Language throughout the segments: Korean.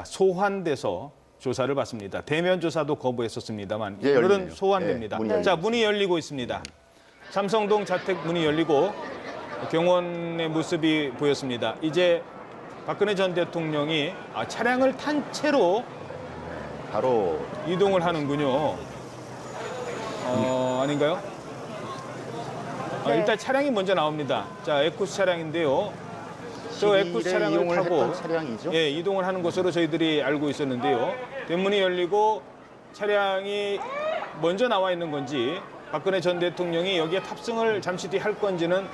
소환돼서 조사를 받습니다. 대면 조사도 거부했었습니다만 예, 오늘은 열리네요. 소환됩니다. 네, 자, 문이 열리고 있습니다. 삼성동 자택 문이 열리고 경호원의 모습이 보였습니다. 이제 박근혜 전 대통령이 차량을 탄 채로 바로 이동을 하는군요. 아닌가요? 네. 일단 차량이 먼저 나옵니다. 자, 에쿠스 차량인데요. 저 에쿠스 차량을 이용을 타고 했던 차량이죠. 예, 이동을 하는 것으로 저희들이 알고 있었는데요. 대문이 열리고 차량이 먼저 나와 있는 건지 박근혜 전 대통령이 여기에 탑승을 잠시 뒤 할 건지는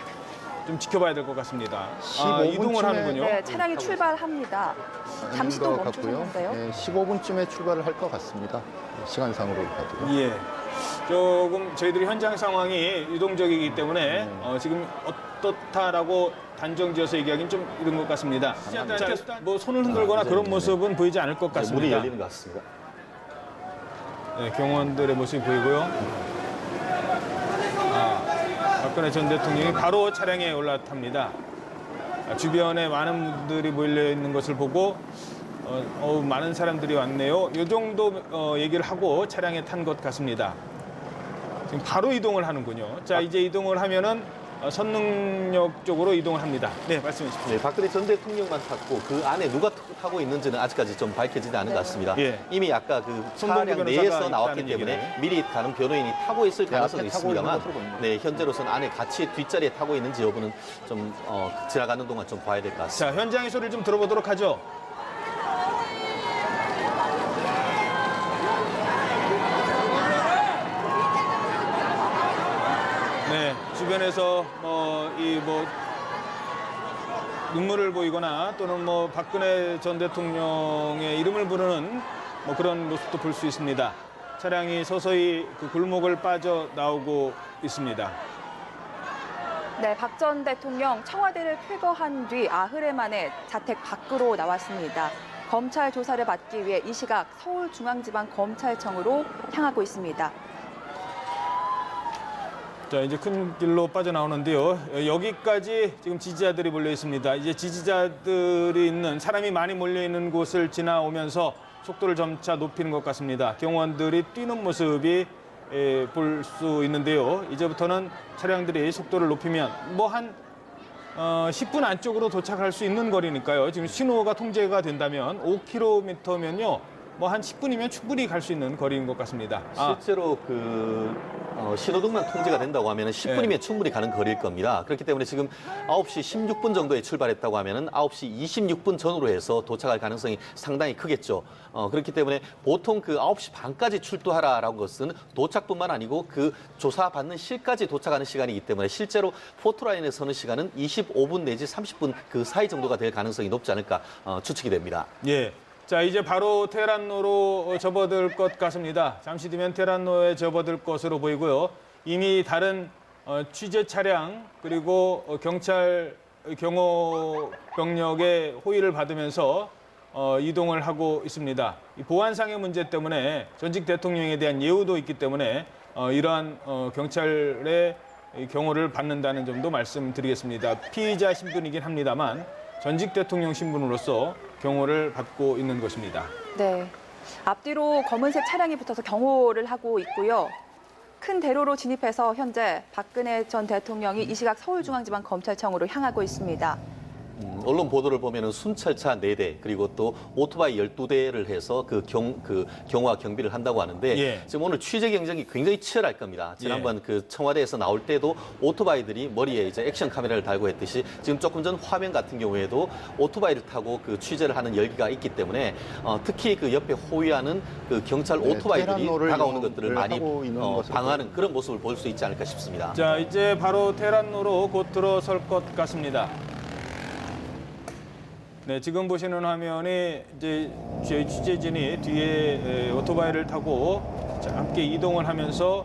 좀 지켜봐야 될 것 같습니다. 15분 이동을 쯤에 하는군요. 네, 차량이 출발합니다. 잠시 또 멈추셨는데요. 네, 15분쯤에 출발을 할 것 같습니다. 시간상으로 봐도. 예. 조금 저희들이 현장 상황이 유동적이기 때문에 지금 어떻다라고 단정지어서 얘기하기는 좀 이른 것 같습니다. 뭐 손을 흔들거나 그런 모습은 보이지 않을 것 같습니다. 문이 열리는 것 같습니다. 네, 경호원들의 모습이 보이고요. 박근혜 전 대통령이 바로 차량에 올라탑니다. 주변에 많은 분들이 몰려 있는 것을 보고 많은 사람들이 왔네요. 이 정도 얘기를 하고 차량에 탄 것 같습니다. 지금 바로 이동을 하는군요. 자, 이제 이동을 하면은 선릉역 쪽으로 이동을 합니다. 네, 말씀해 주십시오. 네, 박근혜 전 대통령만 탔고 그 안에 누가 타고 있는지는 아직까지 좀 밝혀지지 않은 것 같습니다. 예. 이미 아까 그 손동규 차량 변호사가 내에서 나왔기 있다는 때문에 얘기네. 미리 다른 변호인이 타고 있을 가능성이 앞에 타고 있는 있습니다만 것으로 보입니다. 네, 현재로서는 안에 같이 뒷자리에 타고 있는지 여부는 좀 지나가는 동안 좀 봐야 될 것 같습니다. 자, 현장의 소리를 좀 들어보도록 하죠. 네, 주변에서 눈물을 보이거나 또는 박근혜 전 대통령의 이름을 부르는 그런 모습도 볼 수 있습니다. 차량이 서서히 그 골목을 빠져 나오고 있습니다. 네, 박 전 대통령 청와대를 퇴거한 뒤 아흐레 만에 자택 밖으로 나왔습니다. 검찰 조사를 받기 위해 이 시각 서울중앙지방검찰청으로 향하고 있습니다. 자, 이제 큰 길로 빠져나오는데요. 여기까지 지금 지지자들이 몰려 있습니다. 이제 지지자들이 있는 사람이 많이 몰려 있는 곳을 지나오면서 속도를 점차 높이는 것 같습니다. 경호원들이 뛰는 모습이 볼 수 있는데요. 이제부터는 차량들이 속도를 높이면 한 10분 안쪽으로 도착할 수 있는 거리니까요. 지금 신호가 통제가 된다면 5km면요. 한 10분이면 충분히 갈 수 있는 거리인 것 같습니다. 실제로 신호등만 통제가 된다고 하면 10분이면 네. 충분히 가는 거리일 겁니다. 그렇기 때문에 지금 9시 16분 정도에 출발했다고 하면 9시 26분 전후로 해서 도착할 가능성이 상당히 크겠죠. 그렇기 때문에 보통 그 9시 반까지 출두하라라는 것은 도착뿐만 아니고 그 조사받는 실까지 도착하는 시간이기 때문에 실제로 포토라인에 서는 시간은 25분 내지 30분 그 사이 정도가 될 가능성이 높지 않을까 추측이 됩니다. 예. 자, 이제 바로 테란로로 접어들 것 같습니다. 잠시 뒤면 테란로에 접어들 것으로 보이고요. 이미 다른 취재 차량 그리고 경찰 경호 병력의 호의를 받으면서 이동을 하고 있습니다. 이 보안상의 문제 때문에 전직 대통령에 대한 예우도 있기 때문에 이러한 경찰의 경호를 받는다는 점도 말씀드리겠습니다. 피의자 신분이긴 합니다만 전직 대통령 신분으로서 경호를 받고 있는 것입니다. 네, 앞뒤로 검은색 차량이 붙어서 경호를 하고 있고요. 큰 대로로 진입해서 현재 박근혜 전 대통령이 이 시각 서울중앙지방검찰청으로 향하고 있습니다. 언론 보도를 보면은 순찰차 4대 그리고 또 오토바이 12대를 해서 경호와 경비를 한다고 하는데 예. 지금 오늘 취재 경쟁이 굉장히 치열할 겁니다. 지난번 그 청와대에서 나올 때도 오토바이들이 머리에 이제 액션 카메라를 달고 했듯이 지금 조금 전 화면 같은 경우에도 오토바이를 타고 그 취재를 하는 열기가 있기 때문에 특히 그 옆에 호위하는 그 경찰 오토바이들이 다가오는 것들을 많이 방어하는 그런 모습을 볼 수 있지 않을까 싶습니다. 자, 이제 바로 테란로로 곧 들어설 것 같습니다. 네, 지금 보시는 화면이 이제 저희 취재진이 뒤에 오토바이를 타고 함께 이동을 하면서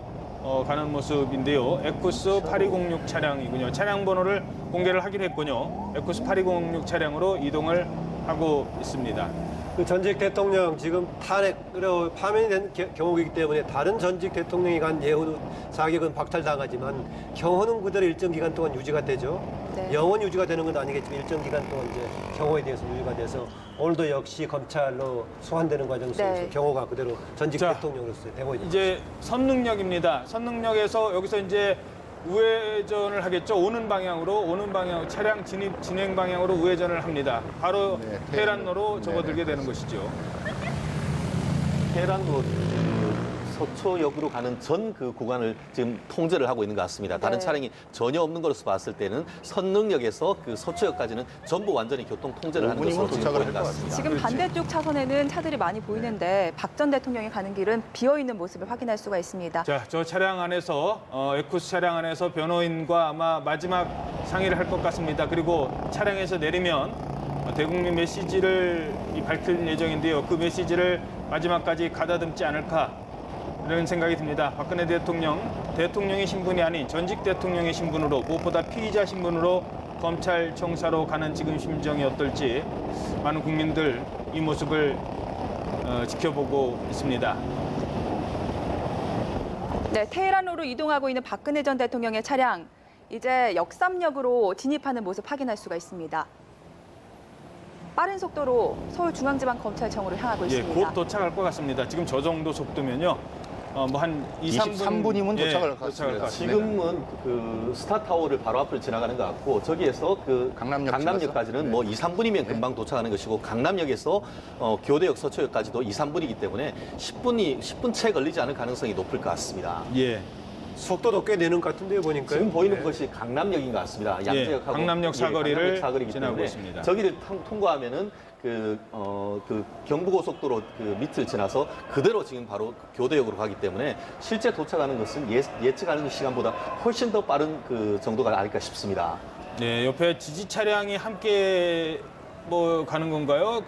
가는 모습인데요. 에쿠스 8206 차량이군요. 차량 번호를 공개를 하기로 했군요. 에쿠스 8206 차량으로 이동을 하고 있습니다. 그 전직 대통령 지금 탄핵으로 파면이 된 경우이기 때문에 다른 전직 대통령이 간 예우 사격은 박탈당하지만 경호는 그대로 일정 기간 동안 유지가 되죠. 네. 영원 유지가 되는 건 아니겠지만 일정 기간 동안 이제 경호에 대해서 유지가 돼서 오늘도 역시 검찰로 소환되는 과정 속에서 네. 경호가 그대로 전직 자, 대통령으로서 되고 있는 이제 선릉역입니다. 선릉역에서 여기서 이제 우회전을 하겠죠. 오는 방향 차량 진행 방향으로 우회전을 합니다. 바로 네, 테헤란로로 네, 접어들게 네, 되는 것이죠. 테헤란로 서초역으로 가는 전 그 구간을 지금 통제를 하고 있는 것 같습니다. 다른 네. 차량이 전혀 없는 것으로 봤을 때는 선릉역에서 그 서초역까지는 전부 완전히 교통 통제를 하는 5분이면 것으로 지금 도착을 보이는 것 할것 같습니다. 지금 그렇지. 반대쪽 차선에는 차들이 많이 보이는데 박 전 대통령이 가는 길은 비어 있는 모습을 확인할 수가 있습니다. 자, 저 차량 안에서 에쿠스 차량 안에서 변호인과 아마 마지막 상의를 할 것 같습니다. 그리고 차량에서 내리면 대국민 메시지를 밝힐 예정인데요. 그 메시지를 마지막까지 가다듬지 않을까 이런 생각이 듭니다. 박근혜 대통령의 신분이 아닌 전직 대통령의 신분으로 무엇보다 피의자 신분으로 검찰청사로 가는 지금 심정이 어떨지 많은 국민들 이 모습을 지켜보고 있습니다. 네, 테헤란로로 이동하고 있는 박근혜 전 대통령의 차량 이제 역삼역으로 진입하는 모습 확인할 수가 있습니다. 빠른 속도로 서울중앙지방검찰청으로 향하고 예, 있습니다. 곧 도착할 것 같습니다. 지금 저 정도 속도면요. 뭐 한 23분이면 도착할 것 같습니다. 지금은 그 스타타워를 바로 앞을 지나가는 것 같고 저기에서 그 강남역 강남역까지는 지나서? 뭐 2, 3분이면 금방 도착하는 것이고 강남역에서 교대역 서초역까지도 2, 3분이기 때문에 10분 채 걸리지 않을 가능성이 높을 것 같습니다. 예. 속도도 꽤 내는 것 같은데요, 보니까. 지금 보이는 것이 강남역인 것 같습니다. 양재역하고 강남역 사거리를 강남역 사거리이기 지나고 때문에 있습니다. 저기를 통과하면은 그 경부고속도로 그 밑을 지나서 그대로 지금 바로 교대역으로 가기 때문에 실제 도착하는 것은 예측하는 시간보다 훨씬 더 빠른 그 정도가 아닐까 싶습니다. 네, 옆에 지지 차량이 함께 뭐 가는 건가요?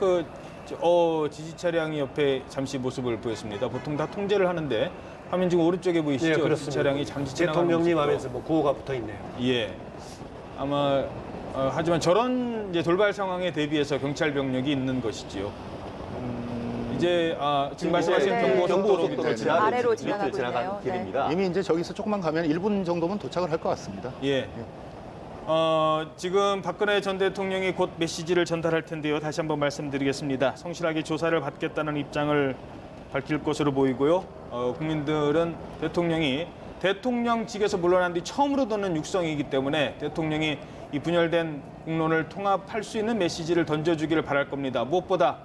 지지 차량이 옆에 잠시 모습을 보였습니다. 보통 다 통제를 하는데 화면 지금 오른쪽에 보이시죠? 예, 지지 그렇습니다. 차량이 잠시 지나가는 대통령님 모습으로. 하면서 뭐 구호가 붙어 있네요. 예. 아마 하지만 저런 이제 돌발 상황에 대비해서 경찰 병력이 있는 것이지요. 이제 지금 말씀하신 네. 경부고속도로 경부고속도로 밑에 지하를 아래로 지금 밑을 지나가고 지나가는 있네요. 길입니다. 이미 이제 저기서 조금만 가면 1분 정도면 도착을 할 것 같습니다. 예. 지금 박근혜 전 대통령이 곧 메시지를 전달할 텐데요. 다시 한번 말씀드리겠습니다. 성실하게 조사를 받겠다는 입장을 밝힐 것으로 보이고요. 국민들은 대통령이 대통령직에서 물러난 뒤 처음으로 듣는 육성이기 때문에 대통령이 이 분열된 국론을 통합할 수 있는 메시지를 던져주기를 바랄 겁니다. 무엇보다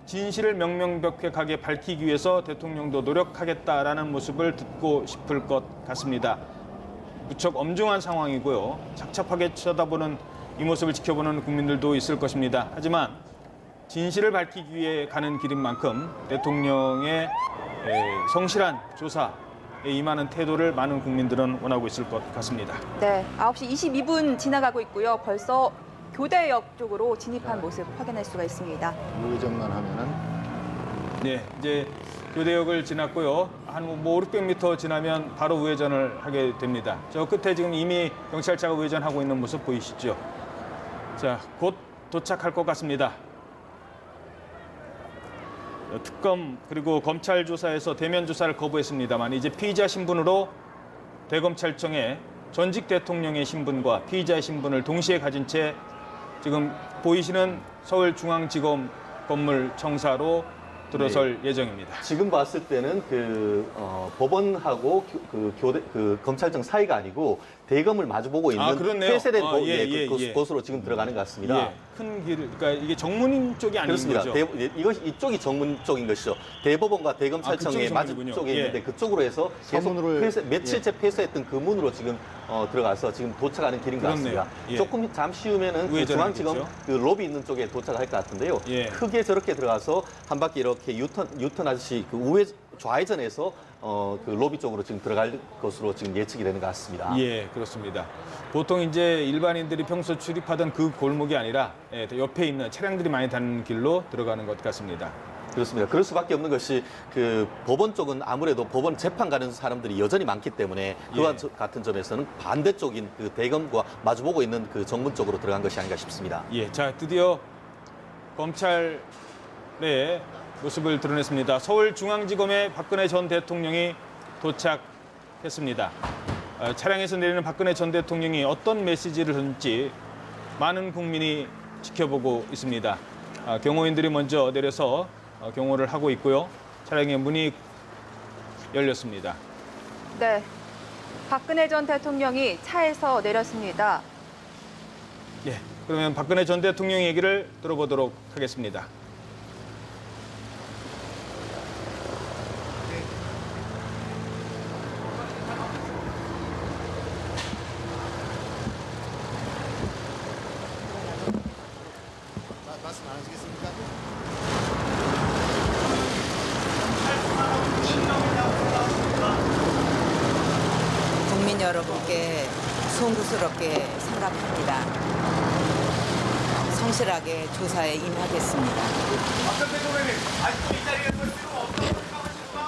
진실을 명명백백하게 밝히기 위해서 대통령도 노력하겠다라는 모습을 듣고 싶을 것 같습니다. 무척 엄중한 상황이고요. 착잡하게 쳐다보는 이 모습을 지켜보는 국민들도 있을 것입니다. 하지만 진실을 밝히기 위해 가는 길인 만큼 대통령의 성실한 조사에 임하는 태도를 많은 국민들은 원하고 있을 것 같습니다. 네, 9시 22분 지나가고 있고요. 벌써 교대역 쪽으로 진입한 모습 확인할 수가 있습니다. 우회전만 하면은 네, 이제 교대역을 지났고요. 한 500m 지나면 바로 우회전을 하게 됩니다. 저 끝에 지금 이미 경찰차가 우회전하고 있는 모습 보이시죠? 자, 곧 도착할 것 같습니다. 특검 그리고 검찰 조사에서 대면 조사를 거부했습니다만 이제 피의자 신분으로 대검찰청에 전직 대통령의 신분과 피의자의 신분을 동시에 가진 채 지금 보이시는 서울중앙지검 건물 청사로 들어설 예정입니다. 지금 봤을 때는 법원하고 검찰청 사이가 아니고 대검을 마주보고 있는 그렇네요. 폐쇄된 예. 곳으로 지금 들어가는 것 같습니다. 예, 큰 길, 그러니까 이게 정문 쪽이 아닌 그렇습니다. 거죠. 이쪽이 정문 쪽인 것이죠. 대법원과 대검찰청의 그쪽이 마주 정문이군요. 쪽에 예. 있는데 그쪽으로 해서 계속 서문으로- 며칠째 폐쇄했던 그 문으로 지금 들어가서 지금 도착하는 길인 것 그렇네요. 같습니다. 예. 조금 잠시 후면은 그 우회전을 중앙지검 하겠죠. 그 로비 있는 쪽에 도착할 것 같은데요. 예. 크게 저렇게 들어가서 한 바퀴 이렇게 유턴하듯이 그 좌회전해서 그 로비 쪽으로 지금 들어갈 것으로 지금 예측이 되는 것 같습니다. 예, 그렇습니다. 보통 이제 일반인들이 평소 출입하던 그 골목이 아니라 옆에 있는 차량들이 많이 다니는 길로 들어가는 것 같습니다. 그렇습니다. 그럴 수밖에 없는 것이 그 법원 쪽은 아무래도 법원 재판 가는 사람들이 여전히 많기 때문에 그와 같은 점에서는 반대쪽인 그 대검과 마주보고 있는 그 정문 쪽으로 들어간 것이 아닌가 싶습니다. 예, 자 드디어 검찰의 모습을 드러냈습니다. 서울중앙지검에 박근혜 전 대통령이 도착했습니다. 차량에서 내리는 박근혜 전 대통령이 어떤 메시지를 던질지 많은 국민이 지켜보고 있습니다. 경호인들이 먼저 내려서 경호를 하고 있고요. 차량의 문이 열렸습니다. 네, 박근혜 전 대통령이 차에서 내렸습니다. 예, 그러면 박근혜 전 대통령 얘기를 들어보도록 하겠습니다. 말씀 안 하시겠습니까? 국민 여러분께 송구스럽게 생각합니다. 성실하게 조사에 임하겠습니다. 박전 대통령님, 아직도 이 자리에 설 필요가 없다고 생각하십니까?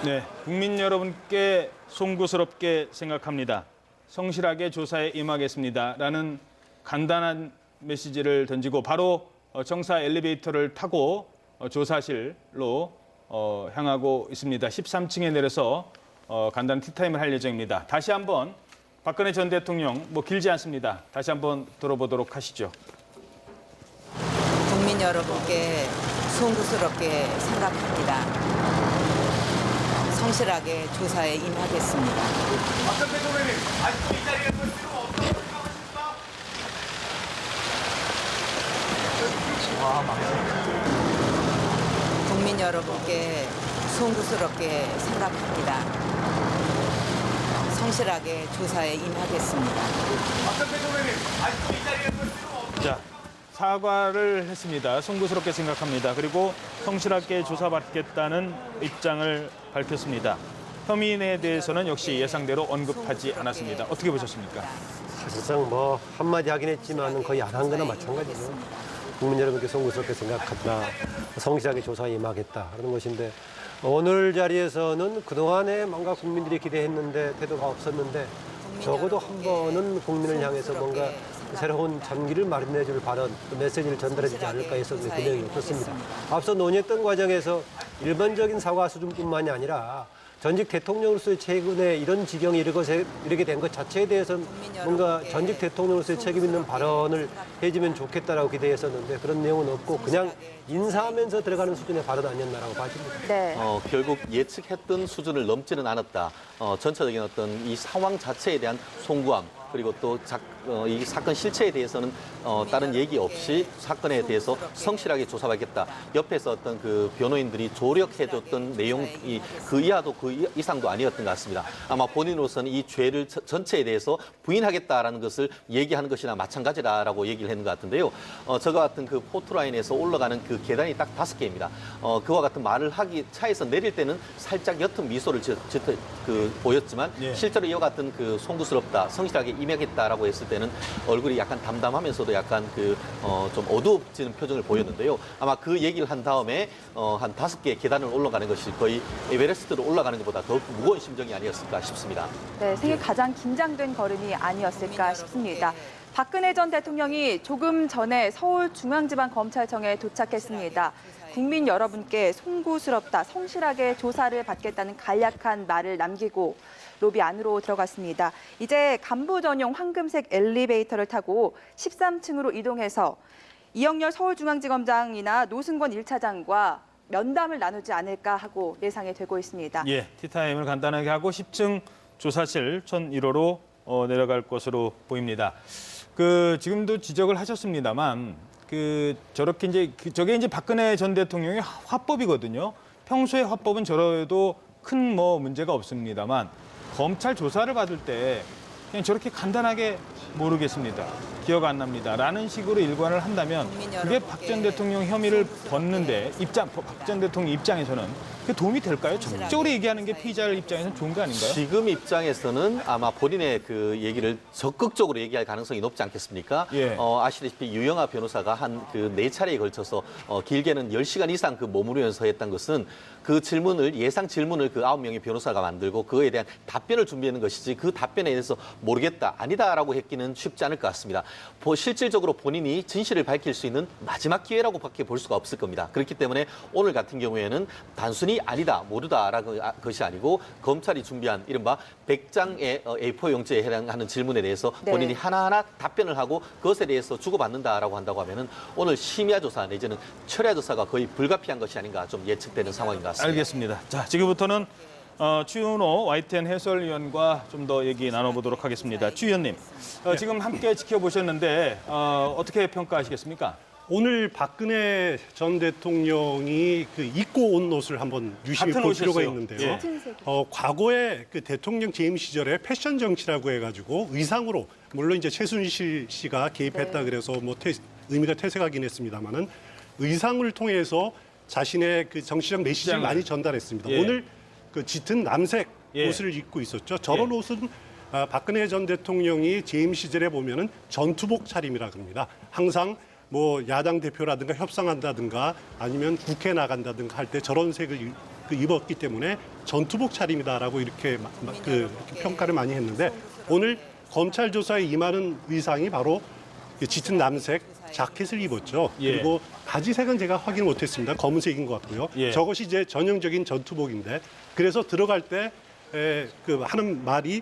네, 국민 여러분께 송구스럽게 생각합니다. 성실하게 조사에 임하겠습니다라는 간단한 메시지를 던지고 바로 정사 엘리베이터를 타고 조사실로 향하고 있습니다. 13층에 내려서 간단한 티타임을 할 예정입니다. 다시 한번 박근혜 전 대통령 길지 않습니다. 다시 한번 들어보도록 하시죠. 국민 여러분께 송구스럽게 생각합니다. 성실하게 조사에 임하겠습니다. 박전 대통령님, 아직도 이 자리에 설 필요가 없다고 생각하십니까? 국민 여러분께 송구스럽게 생각합니다. 성실하게 조사에 임하겠습니다. 박전 대통령님, 아직도 이 자리에 설 필요가 없다고 자, 사과를 했습니다. 송구스럽게 생각합니다. 그리고 성실하게 조사받겠다는 입장을 밝혔습니다. 혐의인에 대해서는 역시 예상대로 언급하지 않았습니다. 어떻게 보셨습니까? 사실상 뭐 한마디 하긴 했지만 거의 안 한 거나 마찬가지죠. 국민 여러분께 송구스럽게 생각한다. 성실하게 조사에 임하겠다. 그런 것인데 오늘 자리에서는 그동안에 뭔가 국민들이 기대했는데 태도가 없었는데 적어도 한 번은 국민을 향해서 뭔가 새로운 전기를 마련해 줄 발언, 또 메시지를 전달해 주지 않을까 해서 기대를 높였습니다. 앞서 논의했던 과정에서 일반적인 사과 수준뿐만이 아니라 전직 대통령으로서의 최근에 이런 지경에 이르게 된 것 자체에 대해서는 뭔가 전직 대통령으로서의 책임 있는 발언을 해주면 좋겠다라고 기대했었는데 그런 내용은 없고 그냥 인사하면서 들어가는 수준의 발언 아니었나라고 봐집니다. 네. 결국 예측했던 수준을 넘지는 않았다. 전체적인 어떤 이 상황 자체에 대한 송구함 그리고 또 이 사건 실체에 대해서는 다른 얘기 없이 사건에 대해서 성실하게 조사하겠다. 옆에서 어떤 그 변호인들이 조력해줬던 내용이 그 이하도 그 이상도 아니었던 것 같습니다. 아마 본인으로서는 이 죄를 전체에 대해서 부인하겠다라는 것을 얘기하는 것이나 마찬가지라고 얘기를 했는 것 같은데요. 저와 같은 그 포트라인에서 올라가는 그 계단이 딱 5개입니다. 그와 같은 말을 하기 차에서 내릴 때는 살짝 옅은 미소를 보였지만 예. 실제로 이와 같은 그 송구스럽다, 성실하게 임하겠다라고 했을 때는 얼굴이 약간 담담하면서도 약간 좀 어두워지는 표정을 보였는데요. 아마 그 얘기를 한 다음에 한 5개 계단을 올라가는 것이 거의 에베레스트로 올라가는 것보다 더 무거운 심정이 아니었을까 싶습니다. 네, 생애 가장 긴장된 걸음이 아니었을까 싶습니다. 박근혜 전 대통령이 조금 전에 서울중앙지방검찰청에 도착했습니다. 국민 여러분께 송구스럽다, 성실하게 조사를 받겠다는 간략한 말을 남기고 로비 안으로 들어갔습니다. 이제 간부 전용 황금색 엘리베이터를 타고 13층으로 이동해서 이영렬 서울중앙지검장이나 노승권 1차장과 면담을 나누지 않을까 하고 예상이 되고 있습니다. 예, 티타임을 간단하게 하고 10층 조사실 1001호로 내려갈 것으로 보입니다. 지금도 지적을 하셨습니다만 저렇게 저게 이제 박근혜 전 대통령의 화법이거든요. 평소에 화법은 저래도 큰 문제가 없습니다만 검찰 조사를 받을 때 그냥 저렇게 간단하게 모르겠습니다. 기억 안 납니다. 라는 식으로 일관을 한다면 그게 박 전 대통령 혐의를 벗는데 박 전 대통령 입장에서는 그게 도움이 될까요? 적극적으로 얘기하는 게 피의자 입장에서는 좋은 거 아닌가요? 지금 입장에서는 아마 본인의 그 얘기를 적극적으로 얘기할 가능성이 높지 않겠습니까? 예. 아시다시피 유영아 변호사가 한 4차례에 걸쳐서 길게는 10시간 이상 머무르면서 했던 것은 그 예상 질문을 그 9명의 변호사가 만들고 그거에 대한 답변을 준비하는 것이지 그 답변에 대해서 모르겠다, 아니다라고 했기는 쉽지 않을 것 같습니다. 실질적으로 본인이 진실을 밝힐 수 있는 마지막 기회라고밖에 볼 수가 없을 겁니다. 그렇기 때문에 오늘 같은 경우에는 단순히 아니다, 모르다라는 것이 아니고 검찰이 준비한 이른바 100장의 A4 용지에 해당하는 질문에 대해서 네. 본인이 하나하나 답변을 하고 그것에 대해서 주고받는다라고 한다고 하면은 오늘 심야 조사 내지는 철야 조사가 거의 불가피한 것이 아닌가 좀 예측되는 상황인 것 같습니다. 알겠습니다. 자, 지금부터는 추윤호 YTN 해설위원과 좀 더 얘기 나눠보도록 하겠습니다. 추 위원님, 지금 함께 지켜보셨는데 어떻게 평가하시겠습니까? 오늘 박근혜 전 대통령이 그 입고 온 옷을 한번 유심히 같은 볼 필요가 옷이었어요. 있는데요. 예. 같은 색이. 과거에 그 대통령 재임 시절에 패션 정치라고 해가지고 의상으로 물론 이제 최순실 씨가 개입했다 네. 그래서 뭐 의미가 퇴색하긴 했습니다만은 의상을 통해서 자신의 그 정치적 메시지를 많이 전달했습니다. 예. 오늘 그 짙은 남색 예. 옷을 입고 있었죠. 저런 예. 옷은 박근혜 전 대통령이 재임 시절에 보면은 전투복 차림이라 그럽니다. 항상 뭐 야당 대표라든가 협상한다든가 아니면 국회 나간다든가 할 때 저런 색을 입었기 때문에 전투복 차림이다라고 이렇게 이렇게 평가를 많이 했는데 오늘 검찰 조사에 임하는 의상이 바로 짙은 남색 자켓을 입었죠. 예. 그리고 바지색은 제가 확인 못했습니다. 검은색인 것 같고요. 예. 저것이 이제 전형적인 전투복인데 그래서 들어갈 때 그 하는 말이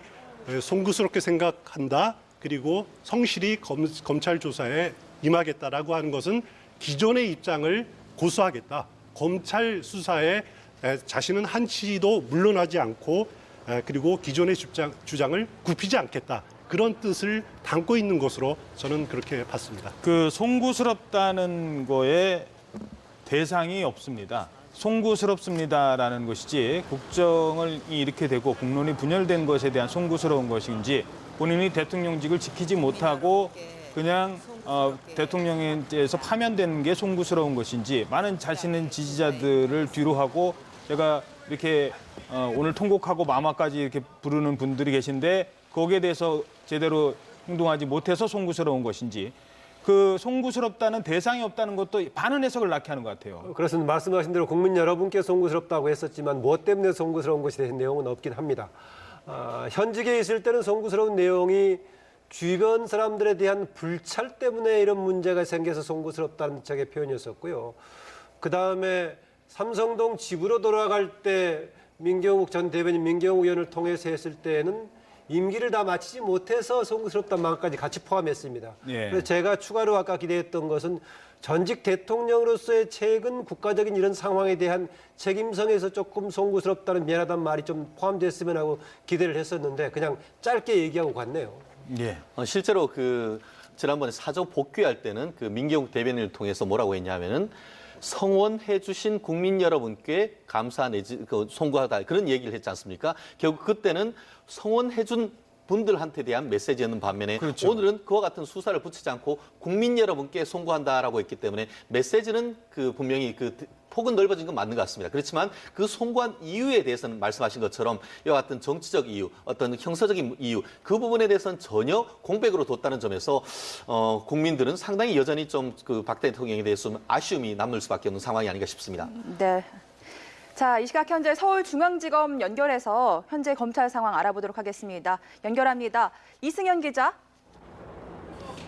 송구스럽게 생각한다. 그리고 성실히 검찰 조사에 임하겠다라고 하는 것은 기존의 입장을 고수하겠다. 검찰 수사에 자신은 한치도 물러나지 않고 그리고 기존의 주장을 굽히지 않겠다. 그런 뜻을 담고 있는 것으로 저는 그렇게 봤습니다. 그 송구스럽다는 거에 대상이 없습니다. 송구스럽습니다라는 것이지 국정을 이렇게 되고 국론이 분열된 것에 대한 송구스러운 것인지 본인이 대통령직을 지키지 못하고 그냥 대통령에서 파면되는 게 송구스러운 것인지 많은 자신의 지지자들을 뒤로 하고 제가 이렇게 오늘 통곡하고 마마까지 이렇게 부르는 분들이 계신데 거기에 대해서 제대로 행동하지 못해서 송구스러운 것인지 그 송구스럽다는 대상이 없다는 것도 많은 해석을 낳게 하는 것 같아요. 그렇습니다. 말씀하신 대로 국민 여러분께 송구스럽다고 했었지만 무엇 때문에 송구스러운 것에 대한 내용은 없긴 합니다. 현직에 있을 때는 송구스러운 내용이 주변 사람들에 대한 불찰 때문에 이런 문제가 생겨서 송구스럽다는 척의 표현이었었고요. 그다음에 삼성동 집으로 돌아갈 때 민경욱 전 대변인 민경욱 의원을 통해서 했을 때는 임기를 다 마치지 못해서 송구스럽다는 말까지 같이 포함했습니다. 예. 그래서 제가 추가로 아까 기대했던 것은 전직 대통령으로서의 최근 국가적인 이런 상황에 대한 책임성에서 조금 송구스럽다는 미안하다는 말이 좀 포함됐으면 하고 기대를 했었는데 그냥 짧게 얘기하고 갔네요. 예. 실제로 그 지난번에 사저 복귀할 때는 그 민경욱 대변인을 통해서 뭐라고 했냐면은 성원해 주신 국민 여러분께 감사 내지 송구하다 그런 얘기를 했지 않습니까? 결국 그때는 성원해 준 분들한테 대한 메시지였는 반면에 그렇죠. 오늘은 그와 같은 수사를 붙이지 않고 국민 여러분께 송구한다라고 했기 때문에 메시지는 그 분명히 그 폭은 넓어진 건 맞는 것 같습니다. 그렇지만 그 송구한 이유에 대해서는 말씀하신 것처럼 이와 같은 정치적 이유, 어떤 형사적인 이유 그 부분에 대해서는 전혀 공백으로 뒀다는 점에서 국민들은 상당히 여전히 좀 그 박 대통령에 대해서 좀 아쉬움이 남을 수밖에 없는 상황이 아닌가 싶습니다. 네. 자, 이 시각 현재 서울중앙지검 연결해서 현재 검찰 상황 알아보도록 하겠습니다. 연결합니다. 이승현 기자.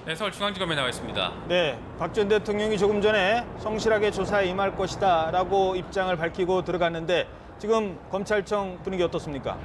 네, 서울중앙지검에 나와 있습니다. 네, 박 전 대통령이 조금 전에 성실하게 조사에 임할 것이다라고 입장을 밝히고 들어갔는데 지금 검찰청 분위기 어떻습니까?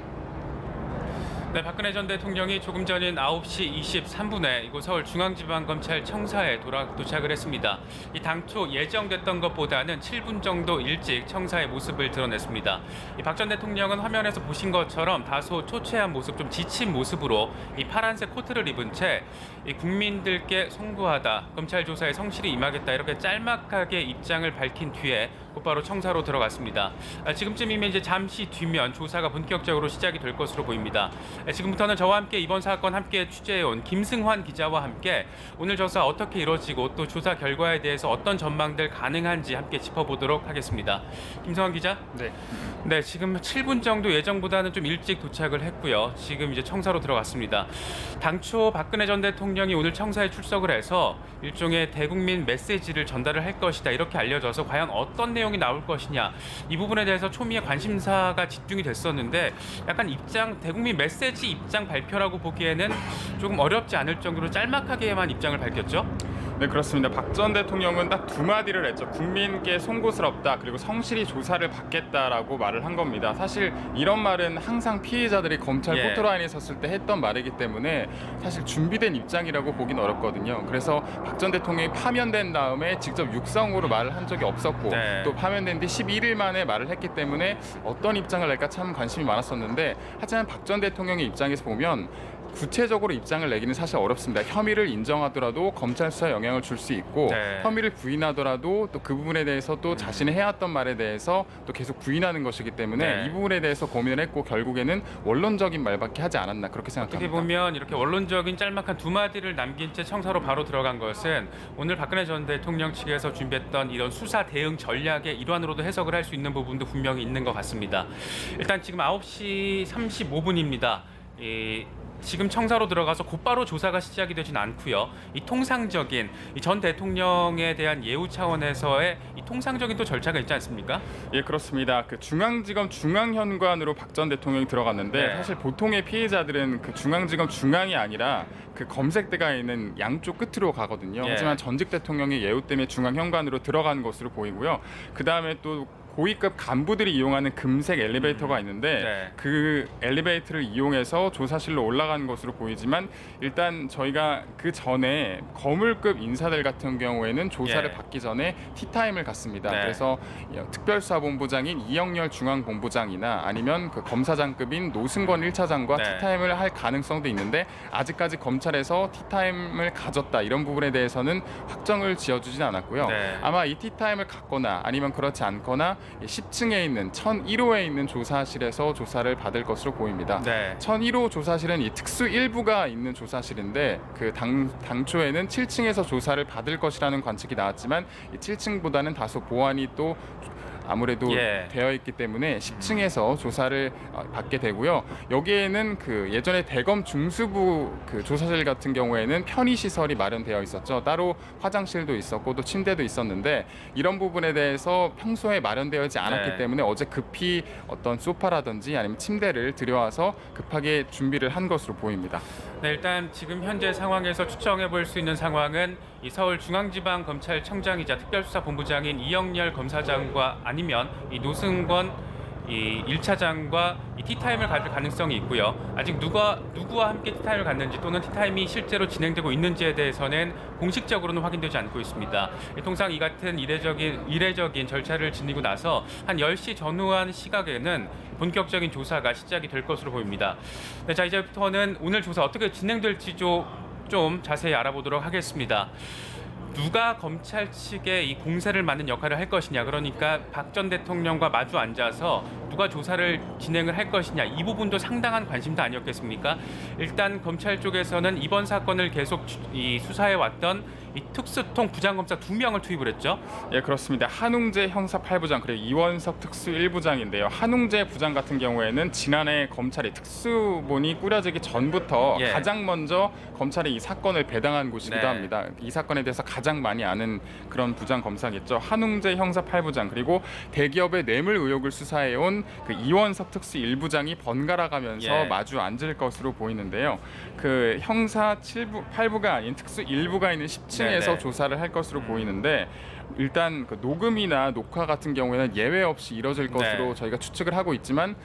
네, 박근혜 전 대통령이 조금 전인 9시 23분에 이곳 서울중앙지방검찰 청사에 도착을 했습니다. 이 당초 예정됐던 것보다는 7분 정도 일찍 청사의 모습을 드러냈습니다. 이 박 전 대통령은 화면에서 보신 것처럼 다소 초췌한 모습, 좀 지친 모습으로 이 파란색 코트를 입은 채 이 국민들께 송구하다, 검찰 조사에 성실히 임하겠다 이렇게 짤막하게 입장을 밝힌 뒤에 곧바로 청사로 들어갔습니다. 지금쯤이면 이제 잠시 뒤면 조사가 본격적으로 시작이 될 것으로 보입니다. 지금부터는 저와 함께 이번 사건 함께 취재해온 김승환 기자와 함께 오늘 조사 어떻게 이루어지고 또 조사 결과에 대해서 어떤 전망들 가능한지 함께 짚어보도록 하겠습니다. 김승환 기자. 네, 지금 7분 정도 예정보다는 좀 일찍 도착을 했고요. 지금 이제 청사로 들어갔습니다. 당초 박근혜 전 대통령이 오늘 청사에 출석을 해서 일종의 대국민 메시지를 전달을 할 것이다 이렇게 알려져서 과연 어떤 내용이 나올 것이냐 이 부분에 대해서 초미의 관심사가 집중이 됐었는데 약간 입장 대국민 메시지 메시지 입장 발표라고 보기에는 조금 어렵지 않을 정도로 짤막하게만 입장을 밝혔죠. 네, 그렇습니다. 박 전 대통령은 딱 두 마디를 했죠. 국민께 송구스럽다, 그리고 성실히 조사를 받겠다라고 말을 한 겁니다. 사실 이런 말은 항상 피해자들이 검찰 예. 포토라인에 섰을 때 했던 말이기 때문에 사실 준비된 입장이라고 보긴 어렵거든요. 그래서 박 전 대통령이 파면된 다음에 직접 육성으로 말을 한 적이 없었고 네. 또 파면된 뒤 11일 만에 말을 했기 때문에 어떤 입장을 낼까 참 관심이 많았었는데, 하지만 박 전 대통령의 입장에서 보면 구체적으로 입장을 내기는 사실 어렵습니다. 혐의를 인정하더라도 검찰 수사에 영향을 줄 수 있고 네. 혐의를 부인하더라도 또 그 부분에 대해서 또 자신이 해왔던 말에 대해서 또 계속 부인하는 것이기 때문에 네. 이 부분에 대해서 고민을 했고 결국에는 원론적인 말밖에 하지 않았나 그렇게 어떻게 생각합니다. 보면 이렇게 원론적인 짤막한 두 마디를 남긴 채 청사로 바로 들어간 것은 오늘 박근혜 전 대통령 측에서 준비했던 이런 수사 대응 전략의 일환으로도 해석을 할 수 있는 부분도 분명히 있는 것 같습니다. 일단 지금 9시 35분입니다. 지금 청사로 들어가서 곧바로 조사가 시작이 되진 않고요. 이 통상적인 이 전 대통령에 대한 예우 차원에서의 이 통상적인 또 절차가 있지 않습니까? 예, 그렇습니다. 그 중앙지검 중앙현관으로 박 전 대통령이 들어갔는데 네. 사실 보통의 피해자들은 그 중앙지검 중앙이 아니라 그 검색대가 있는 양쪽 끝으로 가거든요. 예. 하지만 전직 대통령의 예우 때문에 중앙현관으로 들어간 것으로 보이고요. 그 다음에 또 고위급 간부들이 이용하는 금색 엘리베이터가 있는데 네. 그 엘리베이터를 이용해서 조사실로 올라간 것으로 보이지만, 일단 저희가 그 전에 거물급 인사들 같은 경우에는 조사를 예. 받기 전에 티타임을 갖습니다. 네. 그래서 특별수사본부장인 이영렬 중앙본부장이나 아니면 그 검사장급인 노승권 1차장과 네. 티타임을 할 가능성도 있는데, 아직까지 검찰에서 티타임을 가졌다 이런 부분에 대해서는 확정을 지어주진 않았고요. 네. 아마 이 티타임을 갖거나 아니면 그렇지 않거나 10층에 있는 1001호에 있는 조사실에서 조사를 받을 것으로 보입니다. 네. 1001호 조사실은 이 특수 1부가 있는 조사실인데 그 당초에는 7층에서 조사를 받을 것이라는 관측이 나왔지만 이 7층보다는 다소 보안이 또 아무래도 예. 되어 있기 때문에 10층에서 조사를 받게 되고요. 여기에는 그 예전에 대검 중수부 그 조사실 같은 경우에는 편의 시설이 마련되어 있었죠. 따로 화장실도 있었고 또 침대도 있었는데 이런 부분에 대해서 평소에 마련되어있지 않았기 네. 때문에 어제 급히 어떤 소파라든지 아니면 침대를 들여와서 급하게 준비를 한 것으로 보입니다. 네, 일단 지금 현재 상황에서 추정해 볼 수 있는 상황은 이 서울중앙지방검찰청장이자 특별수사본부장인 이영렬 검사장과 아니면 이 노승권 이 1차장과 이 티타임을 가질 가능성이 있고요. 아직 누구와 함께 티타임을 갖는지 또는 티타임이 실제로 진행되고 있는지에 대해서는 공식적으로는 확인되지 않고 있습니다. 통상 이 같은 이례적인 절차를 지니고 나서 한 10시 전후한 시각에는 본격적인 조사가 시작이 될 것으로 보입니다. 네, 자, 이제부터는 오늘 조사 어떻게 진행될지 좀 자세히 알아보도록 하겠습니다. 누가 검찰 측에 이 공세를 맡는 역할을 할 것이냐, 그러니까 박 전 대통령과 마주 앉아서 누가 조사를 진행을 할 것이냐, 이 부분도 상당한 관심도 아니었겠습니까? 일단 검찰 쪽에서는 이번 사건을 계속 이 수사해 왔던 이 특수통 부장검사 2명을 투입을 했죠. 예, 그렇습니다. 한웅재 형사 8부장 그리고 이원석 특수 1부장인데요. 한웅재 부장 같은 경우에는 지난해 검찰이 특수본이 꾸려지기 전부터 예. 가장 먼저 검찰에 이 사건을 배당한 곳이기도 네. 합니다. 이 사건에 대해서 가장 많이 아는 그런 부장 검사겠죠. 한웅재 형사 8부장 그리고 대기업의 뇌물 의혹을 수사해온 그 이원석 특수 1부장이 번갈아 가면서 예. 마주 앉을 것으로 보이는데요. 그 형사 8부가 아닌 특수 1부가 있는 10층에서 네네. 조사를 할 것으로 보이는데, 일단 그 녹음이나 녹화 같은 경우에는 예외 없이 이뤄질 것으로 네. 저희가 추측을 하고 있지만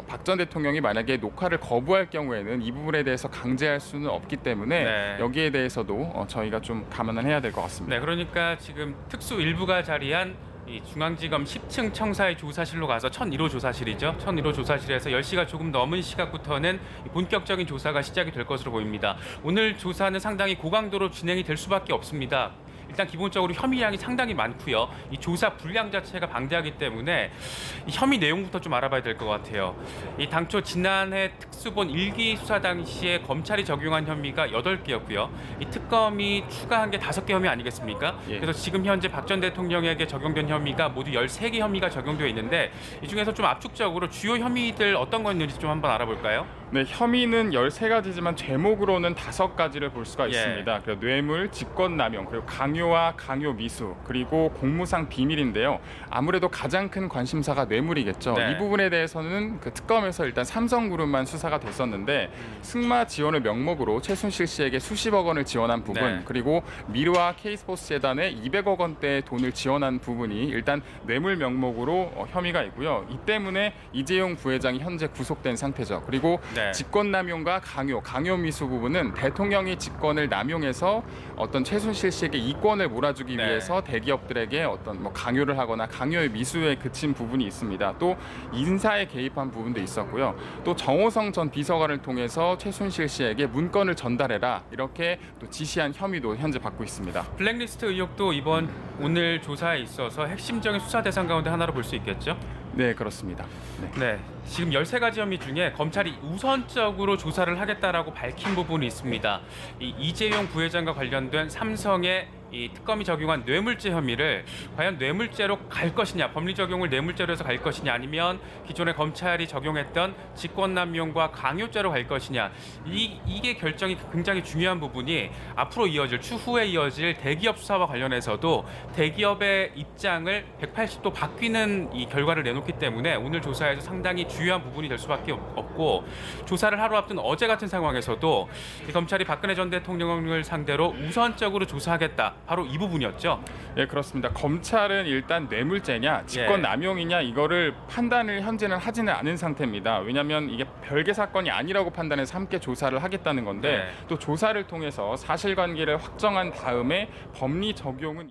박 전 대통령이 만약에 녹화를 거부할 경우에는 이 부분에 대해서 강제할 수는 없기 때문에 네. 여기에 대해서도 저희가 좀 감안을 해야 될 것 같습니다. 네, 그러니까 지금 특수 1부가 자리한 이 중앙지검 10층 청사의 조사실로 가서 1001호 조사실이죠. 1001호 조사실에서 10시가 조금 넘은 시각부터는 본격적인 조사가 시작이 될 것으로 보입니다. 오늘 조사는 상당히 고강도로 진행이 될 수밖에 없습니다. 일단 기본적으로 혐의량이 상당히 많고요. 이 조사 분량 자체가 방대하기 때문에 이 혐의 내용부터 좀 알아봐야 될 것 같아요. 이 당초 지난해 특수본 1기 수사 당시에 검찰이 적용한 혐의가 8개였고요. 이 특검이 추가한 게 5개 혐의 아니겠습니까? 예. 그래서 지금 현재 박 전 대통령에게 적용된 혐의가 모두 13개 혐의가 적용되어 있는데 이 중에서 좀 압축적으로 주요 혐의들 어떤 거 있는지 좀 한번 알아볼까요? 네, 혐의는 13가지지만 제목으로는 5가지를 볼 수가 예. 있습니다. 그리고 뇌물, 직권남용, 그리고 강요 강요와 강요 미수 그리고 공무상 비밀인데요. 아무래도 가장 큰 관심사가 뇌물이겠죠. 네. 이 부분에 대해서는 그 특검에서 일단 삼성그룹만 수사가 됐었는데 승마 지원을 명목으로 최순실 씨에게 수십억 원을 지원한 부분 네. 그리고 미르와 K스포츠 재단에 200억 원대의 돈을 지원한 부분이 일단 뇌물 명목으로 혐의가 있고요. 이 때문에 이재용 부회장이 현재 구속된 상태죠. 그리고 네. 직권남용과 강요 미수 부분은 대통령이 직권을 남용해서 어떤 최순실 씨에게 이권을 몰아주기 네. 위해서 대기업들에게 어떤 뭐 강요를 하거나 강요의 미수에 그친 부분이 있습니다. 또 인사에 개입한 부분도 있었고요. 또 정호성 전 비서관을 통해서 최순실 씨에게 문건을 전달해라 이렇게 또 지시한 혐의도 현재 받고 있습니다. 블랙리스트 의혹도 이번 오늘 조사에 있어서 핵심적인 수사 대상 가운데 하나로 볼 수 있겠죠? 네, 그렇습니다. 네. 네, 지금 13가지 혐의 중에 검찰이 우선적으로 조사를 하겠다라고 밝힌 부분이 있습니다. 이 이재용 부회장과 관련된 삼성의 이 특검이 적용한 뇌물죄 혐의를 과연 뇌물죄로 갈 것이냐, 법리 적용을 뇌물죄로 해서 갈 것이냐, 아니면 기존에 검찰이 적용했던 직권남용과 강요죄로 갈 것이냐, 이게 결정이 굉장히 중요한 부분이 앞으로 이어질 추후에 이어질 대기업 수사와 관련해서도 대기업의 입장을 180도 바뀌는 이 결과를 내놓기 때문에 오늘 조사에서 상당히 중요한 부분이 될 수밖에 없고, 조사를 하루 앞둔 어제 같은 상황에서도 이 검찰이 박근혜 전 대통령을 상대로 우선적으로 조사하겠다, 바로 이 부분이었죠. 예, 그렇습니다. 검찰은 일단 뇌물죄냐, 직권남용이냐 이거를 판단을 현재는 하지는 않은 상태입니다. 왜냐하면 이게 별개 사건이 아니라고 판단해서 함께 조사를 하겠다는 건데 네. 또 조사를 통해서 사실관계를 확정한 다음에 법리 적용은